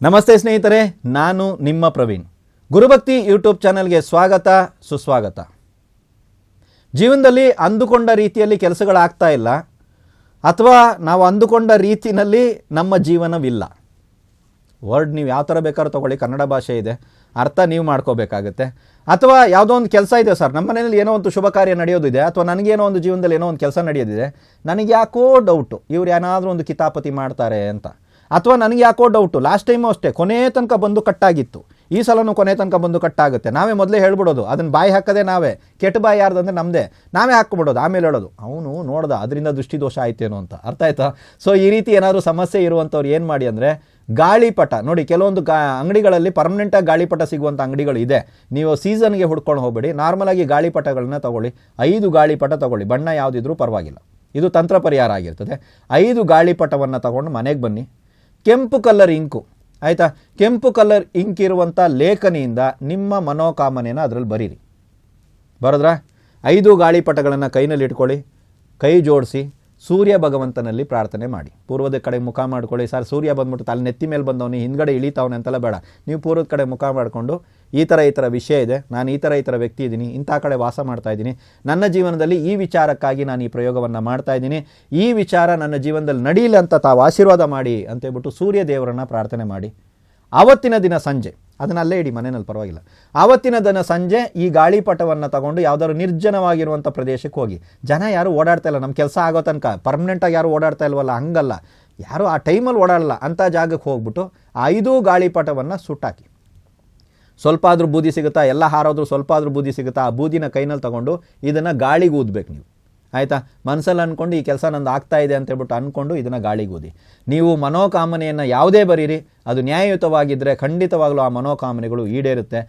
ನಮಸ್ತೆ ಸ್ನೇಹಿತರೆ, ನಾನು ನಿಮ್ಮ ಪ್ರವೀಣ್. ಗುರುಭಕ್ತಿ ಯೂಟ್ಯೂಬ್ ಚಾನಲ್ಗೆ ಸ್ವಾಗತ, ಸುಸ್ವಾಗತ. ಜೀವನದಲ್ಲಿ ಅಂದುಕೊಂಡ ರೀತಿಯಲ್ಲಿ ಕೆಲಸಗಳಾಗ್ತಾ ಇಲ್ಲ, ಅಥವಾ ನಾವು ಅಂದುಕೊಂಡ ರೀತಿಯಲ್ಲಿ ನಮ್ಮ ಜೀವನವಿಲ್ಲ. ವರ್ಡ್ ನೀವು ಯಾವ ಥರ ಬೇಕಾದ್ರೂ ತೊಗೊಳ್ಳಿ, ಕನ್ನಡ ಭಾಷೆ ಇದೆ, ಅರ್ಥ ನೀವು ಮಾಡ್ಕೋಬೇಕಾಗತ್ತೆ. ಅಥವಾ ಯಾವುದೋ ಒಂದು ಕೆಲಸ ಇದೆ ಸರ್, ನಮ್ಮ ಮನೆಯಲ್ಲಿ ಏನೋ ಒಂದು ಶುಭ ಕಾರ್ಯ ನಡೆಯೋದಿದೆ, ಅಥವಾ ನನಗೇನೋ ಒಂದು ಜೀವನದಲ್ಲಿ ಏನೋ ಒಂದು ಕೆಲಸ ನಡೆಯೋದಿದೆ, ನನಗೆ ಯಾಕೋ ಡೌಟು ಇವ್ರು ಏನಾದರೂ ಒಂದು ಕಿತಾಪತಿ ಮಾಡ್ತಾರೆ ಅಂತ. ಅಥವಾ ನನಗೆ ಯಾಕೋ ಡೌಟು, ಲಾಸ್ಟ್ ಟೈಮು ಅಷ್ಟೇ ಕೊನೆ ತನಕ ಬಂದು ಕಟ್ಟಾಗಿತ್ತು, ಈ ಸಲನೂ ಕೊನೆ ತನಕ ಬಂದು ಕಟ್ಟಾಗುತ್ತೆ. ನಾವೇ ಮೊದಲೇ ಹೇಳ್ಬಿಡೋದು, ಅದನ್ನು ಬಾಯಿ ಹಾಕೋದೇ ನಾವೇ, ಕೆಟ್ಟ ಬಾಯಿ ಯಾರ್ದಂದರೆ ನಮ್ಮದೇ, ನಾವೇ ಹಾಕ್ಬಿಡೋದು. ಆಮೇಲೆ ಹೇಳೋದು ಅವನು ನೋಡ್ದ ಅದರಿಂದ ದೃಷ್ಟಿದೋಷ ಆಯ್ತೇನೋ ಅಂತ. ಅರ್ಥ ಆಯ್ತಾ? ಸೊ ಈ ರೀತಿ ಏನಾದರೂ ಸಮಸ್ಯೆ ಇರುವಂಥವ್ರು ಏನು ಮಾಡಿ ಅಂದರೆ, ಗಾಳಿಪಟ ನೋಡಿ, ಕೆಲವೊಂದು ಅಂಗಡಿಗಳಲ್ಲಿ ಪರ್ಮನೆಂಟಾಗಿ ಗಾಳಿಪಟ ಸಿಗುವಂಥ ಅಂಗಡಿಗಳು ಇದೆ. ನೀವು ಸೀಸನ್ಗೆ ಹುಡ್ಕೊಂಡು ಹೋಗಬೇಡಿ, ನಾರ್ಮಲಾಗಿ ಗಾಳಿಪಟಗಳನ್ನ ತಗೊಳ್ಳಿ. 5 ಗಾಳಿಪಟ ತಗೊಳ್ಳಿ, ಬಣ್ಣ ಯಾವುದಿದ್ರೂ ಪರವಾಗಿಲ್ಲ, ಇದು ತಂತ್ರ ಪರಿಹಾರ ಆಗಿರ್ತದೆ. 5 ಗಾಳಿಪಟವನ್ನು ತಗೊಂಡು ಮನೆಗೆ ಬನ್ನಿ. ಕೆಂಪು ಕಲರ್ ಇಂಕು, ಆಯಿತಾ? ಕೆಂಪು ಕಲರ್ ಇಂಕ್ ಇರುವಂಥ ಲೇಖನಿಯಿಂದ ನಿಮ್ಮ ಮನೋಕಾಮನೆಯನ್ನು ಅದರಲ್ಲಿ ಬರೀರಿ. ಬರೋದ್ರಾ? 5 ಗಾಳಿಪಟಗಳನ್ನು ಕೈನಲ್ಲಿ ಇಟ್ಕೊಳ್ಳಿ, ಕೈ ಜೋಡಿಸಿ ಸೂರ್ಯ ಭಗವಂತನಲ್ಲಿ ಪ್ರಾರ್ಥನೆ ಮಾಡಿ. ಪೂರ್ವದ ಕಡೆ ಮುಖ ಮಾಡ್ಕೊಳ್ಳಿ. ಸರ್, ಸೂರ್ಯ ಬಂದ್ಬಿಟ್ಟು ತಲೆ ನೆತ್ತಿ ಮೇಲೆ ಬಂದವನು ಹಿಂದ್ಗಡೆ ಇಳಿತಾವನೆ ಅಂತೆಲ್ಲ ಬೇಡ. ನೀವು ಪೂರ್ವದ ಕಡೆ ಮುಖ ಮಾಡಿಕೊಂಡು, ಈ ಥರ ವಿಷಯ ಇದೆ, ನಾನು ಈ ಥರ ವ್ಯಕ್ತಿ ಇದ್ದೀನಿ, ಇಂಥ ಕಡೆ ವಾಸ ಮಾಡ್ತಾ ಇದ್ದೀನಿ, ನನ್ನ ಜೀವನದಲ್ಲಿ ಈ ವಿಚಾರಕ್ಕಾಗಿ ನಾನು ಈ ಪ್ರಯೋಗವನ್ನು ಮಾಡ್ತಾ ಇದ್ದೀನಿ, ಈ ವಿಚಾರ ನನ್ನ ಜೀವನದಲ್ಲಿ ನಡೀಲಿ ಅಂತ ತಾವು ಆಶೀರ್ವಾದ ಮಾಡಿ ಅಂತೇಳ್ಬಿಟ್ಟು ಸೂರ್ಯ ದೇವರನ್ನು ಪ್ರಾರ್ಥನೆ ಮಾಡಿ. ಆವತ್ತಿನ ದಿನ ಸಂಜೆ, ಅದನ್ನ ಅಲ್ಲೇ ಇಡಿ, ಮನೆಯಲ್ಲಿ ಪರವಾಗಿಲ್ಲ, ಆವತ್ತಿನ ದಿನ ಸಂಜೆ ಈ ಗಾಳಿಪಟವನ್ನು ತಗೊಂಡು ಯಾವುದಾದ್ರು ನಿರ್ಜನವಾಗಿರುವಂಥ ಪ್ರದೇಶಕ್ಕೆ ಹೋಗಿ. ಜನ ಯಾರು ಓಡಾಡ್ತಾ ಇಲ್ಲ, ನಮ್ಮ ಕೆಲಸ ಆಗೋ ತನಕ ಪರ್ಮನೆಂಟಾಗಿ ಯಾರು ಓಡಾಡ್ತಾ ಇಲ್ವಲ್ಲ, ಹಂಗಲ್ಲ, ಯಾರು ಆ ಟೈಮಲ್ಲಿ ಓಡಾಡಲ್ಲ ಅಂತ ಜಾಗಕ್ಕೆ ಹೋಗ್ಬಿಟ್ಟು 5 ಗಾಳಿಪಟವನ್ನು ಸುಟ್ಟಾಕಿ. ಸ್ವಲ್ಪ ಆದರೂ ಬೂದಿ ಸಿಗುತ್ತಾ, ಎಲ್ಲ ಹಾರೋದ್ರೂ ಸ್ವಲ್ಪ ಆದರೂ ಬೂದಿ ಸಿಗುತ್ತಾ, ಆ ಬೂದಿನ ಕೈನಲ್ಲಿ ತಗೊಂಡು ಇದನ್ನು ಗಾಳಿಗೆ ಊದಬೇಕು ನೀವು. ಆಯಿತಾ? ಮನಸ್ಸಲ್ಲಿ ಅಂದ್ಕೊಂಡು ಈ ಕೆಲಸ ನಂದು ಆಗ್ತಾ ಇದೆ ಅಂತೇಳ್ಬಿಟ್ಟು ಅಂದ್ಕೊಂಡು ಇದನ್ನು ಗಾಳಿಗೂದಿ. ನೀವು ಮನೋಕಾಮನೆಯನ್ನು ಯಾವುದೇ ಬರೀರಿ, ಅದು ನ್ಯಾಯಯುತವಾಗಿದ್ದರೆ ಖಂಡಿತವಾಗಲೂ ಆ ಮನೋಕಾಮನೆಗಳು ಈಡೇರುತ್ತೆ.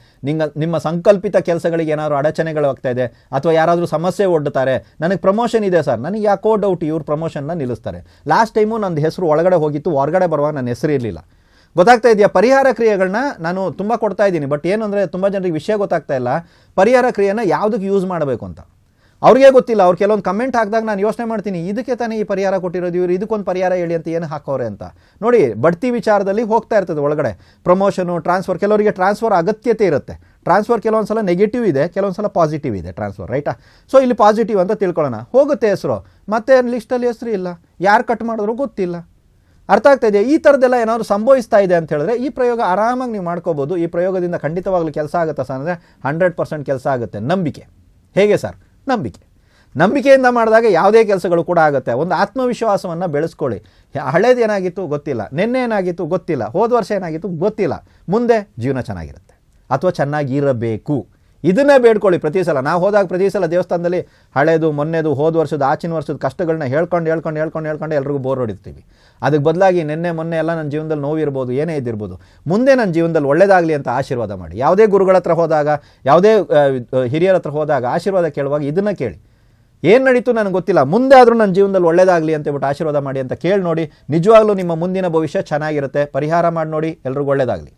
ನಿಮ್ಮ ಸಂಕಲ್ಪಿತ ಕೆಲಸಗಳಿಗೆ ಏನಾದರೂ ಅಡಚಣೆಗಳು ಆಗ್ತಾ ಇದೆ, ಅಥವಾ ಯಾರಾದರೂ ಸಮಸ್ಯೆ ಒಡ್ಡುತ್ತಾರೆ, ನನಗೆ ಪ್ರಮೋಷನ್ ಇದೆ ಸರ್, ನನಗೆ ಯಾಕೋ ಡೌಟ್ ಇವ್ರು ಪ್ರಮೋಷನ್ನ ನಿಲ್ಲಿಸ್ತಾರೆ, ಲಾಸ್ಟ್ ಟೈಮು ನನ್ನ ಹೆಸರು ಒಳಗಡೆ ಹೋಗಿತ್ತು, ಹೊರಗಡೆ ಬರುವಾಗ ನನ್ನ ಹೆಸರು ಇರಲಿಲ್ಲ. ಗೊತ್ತಾಗ್ತಾ ಇದೆಯಾ? ಪರಿಹಾರ ಕ್ರಿಯೆಗಳನ್ನ ನಾನು ತುಂಬ ಕೊಡ್ತಾ ಇದ್ದೀನಿ, ಬಟ್ ಏನು ಅಂದರೆ ತುಂಬ ಜನರಿಗೆ ವಿಷಯ ಗೊತ್ತಾಗ್ತಾ ಇಲ್ಲ, ಪರಿಹಾರ ಕ್ರಿಯೆನ ಯಾವುದಕ್ಕೆ ಯೂಸ್ ಮಾಡಬೇಕು ಅಂತ ಅವ್ರಿಗೆ ಗೊತ್ತಿಲ್ಲ. ಅವ್ರು ಕೆಲವೊಂದು ಕಮೆಂಟ್ ಹಾಕಿದಾಗ ನಾನು ಯೋಚನೆ ಮಾಡ್ತೀನಿ, ಇದಕ್ಕೆ ತಾನೇ ಈ ಪರಿಹಾರ ಕೊಟ್ಟಿರೋದು, ಇವರು ಇದಕ್ಕೊಂದು ಪರಿಹಾರ ಹೇಳಿ ಅಂತ ಏನು ಹಾಕೋರೆ ಅಂತ. ನೋಡಿ, ಬಡ್ತಿ ವಿಚಾರದಲ್ಲಿ ಹೋಗ್ತಾ ಇರ್ತದೆ ಒಳಗಡೆ, ಪ್ರಮೋಷನು, ಟ್ರಾನ್ಸ್ಫರ್. ಕೆಲವರಿಗೆ ಟ್ರಾನ್ಸ್ಫರ್ ಅಗತ್ಯತೆ ಇರುತ್ತೆ. ಟ್ರಾನ್ಸ್ಫರ್ ಕೆಲವೊಂದು ಸಲ ನೆಗೆಟಿವ್ ಇದೆ, ಕೆಲವೊಂದು ಸಲ ಪಾಸಿಟಿವ್ ಇದೆ ಟ್ರಾನ್ಸ್ಫರ್, ರೈಟಾ? ಸೊ ಇಲ್ಲಿ ಪಾಸಿಟಿವ್ ಅಂತ ತಿಳ್ಕೊಳ್ಳೋಣ. ಹೋಗುತ್ತೆ ಹೆಸರು, ಮತ್ತೆ ಲಿಸ್ಟಲ್ಲಿ ಹೆಸರು ಇಲ್ಲ, ಯಾರು ಕಟ್ ಮಾಡಿದ್ರು ಗೊತ್ತಿಲ್ಲ. ಅರ್ಥ ಆಗ್ತಾ ಇದೆ? ಈ ಥರದ್ದೆಲ್ಲ ಏನಾದರೂ ಸಂಭವಿಸ್ತಾ ಇದೆ ಅಂತ ಹೇಳಿದ್ರೆ ಈ ಪ್ರಯೋಗ ಆರಾಮಾಗಿ ನೀವು ಮಾಡ್ಕೋಬೋದು. ಈ ಪ್ರಯೋಗದಿಂದ ಖಂಡಿತವಾಗ್ಲೂ ಕೆಲಸ ಆಗುತ್ತಾ ಸರ್ ಅಂದರೆ 100% ಕೆಲಸ ಆಗುತ್ತೆ. ನಂಬಿಕೆ. ಹೇಗೆ ಸರ್? ನಂಬಿಕೆಯಿಂದ ಮಾಡಿದಾಗ ಯಾವುದೇ ಕೆಲಸಗಳು ಕೂಡ ಆಗುತ್ತೆ. ಒಂದು ಆತ್ಮವಿಶ್ವಾಸವನ್ನು ಬೆಳೆಸ್ಕೊಳ್ಳಿ. ಹಳೇದು ಏನಾಗಿತ್ತು ಗೊತ್ತಿಲ್ಲ, ನಿನ್ನೆ ಏನಾಗಿತ್ತು ಗೊತ್ತಿಲ್ಲ, ಹೋದ ವರ್ಷ ಏನಾಗಿತ್ತು ಗೊತ್ತಿಲ್ಲ, ಮುಂದೆ ಜೀವನ ಚೆನ್ನಾಗಿರುತ್ತೆ ಅಥವಾ ಚೆನ್ನಾಗಿರಬೇಕು. ಇದನ್ನೇ ಬೇಡ್ಕೊಳ್ಳಿ ಪ್ರತಿ ಸಲ. ನಾವು ಹೋದಾಗ ಪ್ರತಿ ಸಲ ದೇವಸ್ಥಾನದಲ್ಲಿ ಹಳೇದು, ಮೊನ್ನೆದು, ಹೋದ ವರ್ಷದ, ಆಚಿನ ವರ್ಷದ ಕಷ್ಟಗಳನ್ನ ಹೇಳ್ಕೊಂಡು ಎಲ್ರಿಗೂ ಬೋರ್ ಹೊಡಿತೀವಿ. ಅದಕ್ಕೆ ಬದಲಾಗಿ ನಿನ್ನೆ ಮೊನ್ನೆ ಎಲ್ಲ ನನ್ನ ಜೀವನದಲ್ಲಿ ನೋವಿರ್ಬೋದು, ಏನೇ ಇದ್ದಿರ್ಬೋದು, ಮುಂದೆ ನನ್ನ ಜೀವನದಲ್ಲಿ ಒಳ್ಳೇದಾಗಲಿ ಅಂತ ಆಶೀರ್ವಾದ ಮಾಡಿ. ಯಾವುದೇ ಗುರುಗಳ ಹತ್ರ ಹೋದಾಗ, ಯಾವುದೇ ಹಿರಿಯರ ಹತ್ರ ಹೋದಾಗ ಆಶೀರ್ವಾದ ಕೇಳುವಾಗ ಇದನ್ನು ಕೇಳಿ, ಏನು ನಡೀತು ನನಗೆ ಗೊತ್ತಿಲ್ಲ, ಮುಂದೆ ಆದರೂ ನನ್ನ ಜೀವನದಲ್ಲಿ ಒಳ್ಳೇದಾಗಲಿ ಅಂತೇಳ್ಬಿಟ್ಟು ಆಶೀರ್ವಾದ ಮಾಡಿ ಅಂತ ಕೇಳಿ ನೋಡಿ. ನಿಜವಾಗ್ಲೂ ನಿಮ್ಮ ಮುಂದಿನ ಭವಿಷ್ಯ ಚೆನ್ನಾಗಿರುತ್ತೆ. ಪರಿಹಾರ ಮಾಡಿ ನೋಡಿ, ಎಲ್ರಿಗೂ ಒಳ್ಳೇದಾಗಲಿ.